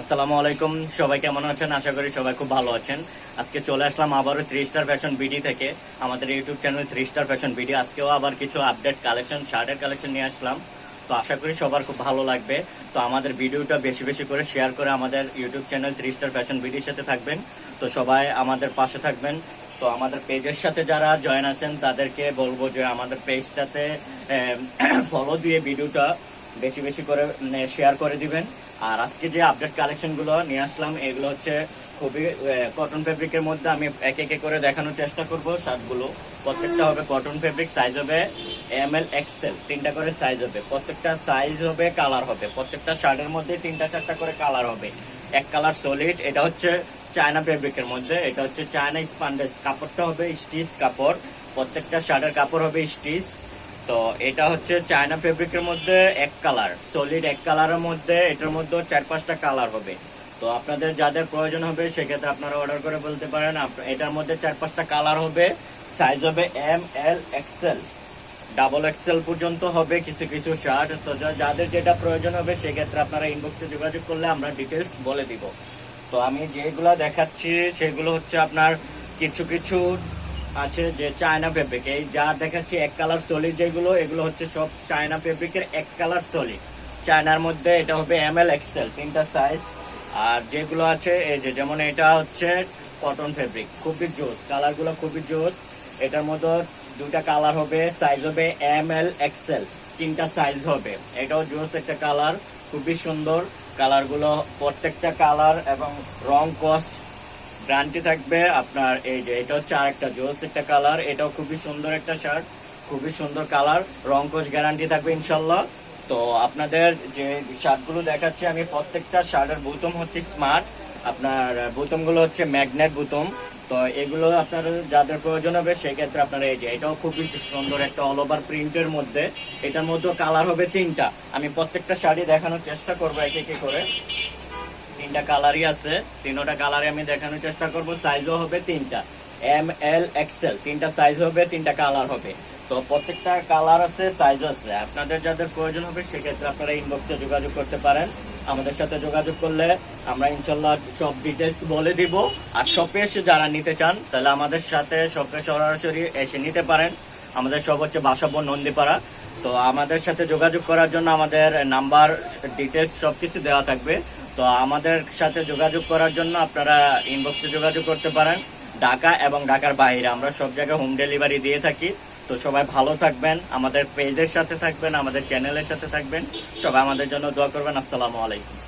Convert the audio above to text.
আসসালামু আলাইকুম, সবাই কেমন আছেন? আশা করি সবাই খুব ভালো আছেন। আজকে চলে আসলাম আবারও 3 স্টার ফ্যাশন বিডি থেকে, আমাদের YouTube channel 3 star fashion BD. আজকেও আবার কিছু আপডেট কালেকশন, শার্টের কালেকশন নিয়ে আসলাম। তো আশা করি সবার খুব ভালো লাগবে। তো আমাদের ভিডিওটা বেশি বেশি করে শেয়ার করে আমাদের ইউটিউব চ্যানেল 3 স্টার ফ্যাশন বিডির সাথে থাকবেন। তো সবাই আমাদের পাশে থাকবেন। তো আমাদের পেজের সাথে যারা জয়েন আছেন তাদেরকে বলবো যে আমাদের পেজটাতে ফলো দিয়ে ভিডিওটা বেশি বেশি করে শেয়ার করে দিবেন। আর আজকে যে আপডেট কালেকশন গুলো নিয়ে আসলাম এগুলো হচ্ছে খুবই কটন ফেব্রিকের মধ্যে। আমি এক এক করে দেখানোর চেষ্টা করব। শার্টগুলো প্রত্যেকটা হবে কটন ফেব্রিক, সাইজ হবে ML XL, 3টা করে সাইজ হবে। প্রত্যেকটা সাইজ হবে, কালার হবে। প্রত্যেকটা শার্টের মধ্যে 3টা 4টা করে কালার হবে। এক কালার সলিড। এটা হচ্ছে চায়না ফেব্রিকের মধ্যে, এটা হচ্ছে চায়না স্পান্ডেস। কাপড়টা হবে স্টিচ কাপড়, প্রত্যেকটা শার্টের কাপড় হবে স্টিচ। তো এটা হচ্ছে চায়না ফেব্রিকের মধ্যে এক কালার সলিড, এক কালারের মধ্যে এটার মধ্যে 4-5টা কালার হবে। তো আপনাদের যাদের প্রয়োজন হবে সেক্ষেত্রে আপনারা অর্ডার করে বলতে পারেন। এটার মধ্যে 4-5টা কালার হবে। সাইজ হবে ML XL, ডাবল XL পর্যন্ত হবে কিছু কিছু শার্ট। তো যাদের যেটা প্রয়োজন হবে সেক্ষেত্রে আপনারা ইনবক্সে যোগাযোগ করলে আমরা ডিটেলস বলে দিব। তো আমি যেগুলো দেখাচ্ছি সেগুলো হচ্ছে আপনার কিছু কিছু আছে যে চায়না ফেব্রিক। এই যা দেখাচ্ছি এক কালার সলিড যেগুলো, এগুলো হচ্ছে সব চায়না ফেব্রিকের এক কালার সলিড। চায়নার মধ্যে এটা হবে ML XL, 3টা সাইজ। আর যেগুলো আছে এই যে যেমন এটা হচ্ছে কটন ফেব্রিক, খুবই জোস, কালারগুলো খুবই জোস। এটার মধ্যে 2টা কালার হবে, সাইজ হবে ML XL, 3টা সাইজ হবে। এটাও জোস একটা কালার, খুবই সুন্দর কালারগুলো। প্রত্যেকটা কালার এবং রং কস গ্যারান্টি থাকবে আপনার। এই যে এটা হচ্ছে আরেকটা জোস একটা কালার, এটাও খুবই সুন্দর একটা শার্ট, খুবই সুন্দর কালার, রং কস গ্যারান্টি থাকবে ইনশাল্লাহ। তো আপনাদের যে শার্টগুলো দেখাচ্ছি আমি, প্রত্যেকটা শার্টের বোতাম হচ্ছে স্মার্ট। আপনার বোতামগুলো হচ্ছে ম্যাগনেট বোতাম। তো এগুলো আপনার যাদের প্রয়োজন হবে সেক্ষেত্রে আপনারা এই যে এটাও খুবই সুন্দর একটা অল ওভার প্রিন্টের মধ্যে। এটার মধ্যে কালার হবে 3টা। আমি প্রত্যেকটা শাড়ি দেখানোর চেষ্টা করবো এক এক করে। 3টা কালারই আছে, 3টা কালারে আমি দেখানোর চেষ্টা করব। সাইজও হবে 3টা, ML XL, 3টা সাইজ হবে, 3টা কালার হবে। তো প্রত্যেকটা কালার আছে, সাইজ আছে। আপনাদের যাদের প্রয়োজন হবে সেক্ষেত্রে আপনারা ইনবক্সে যোগাযোগ করতে পারেন। আমাদের সাথে যোগাযোগ করলে আমরা ইনশাল্লাহ সব ডিটেলস বলে দিব। আর শপে এসে যারা নিতে চান তাহলে আমাদের সাথে শপে সরাসরি এসে নিতে পারেন। আমাদের সব হচ্ছে বাসাবো নন্দীপাড়া। তো আমাদের সাথে যোগাযোগ করার জন্য আমাদের নাম্বার, ডিটেলস সবকিছু দেওয়া থাকবে। তো আমাদের সাথে যোগাযোগ করার জন্য আপনারা ইনবক্সে যোগাযোগ করতে পারেন। ঢাকা এবং ঢাকার বাইরে আমরা সব জায়গায় হোম ডেলিভারি দিয়ে থাকি। তো সবাই ভালো থাকবেন, আমাদের পেজের সাথে থাকবেন, আমাদের চ্যানেলের সাথে থাকবেন। সবাই আমাদের জন্য দোয়া করবেন। আসসালামু আলাইকুম।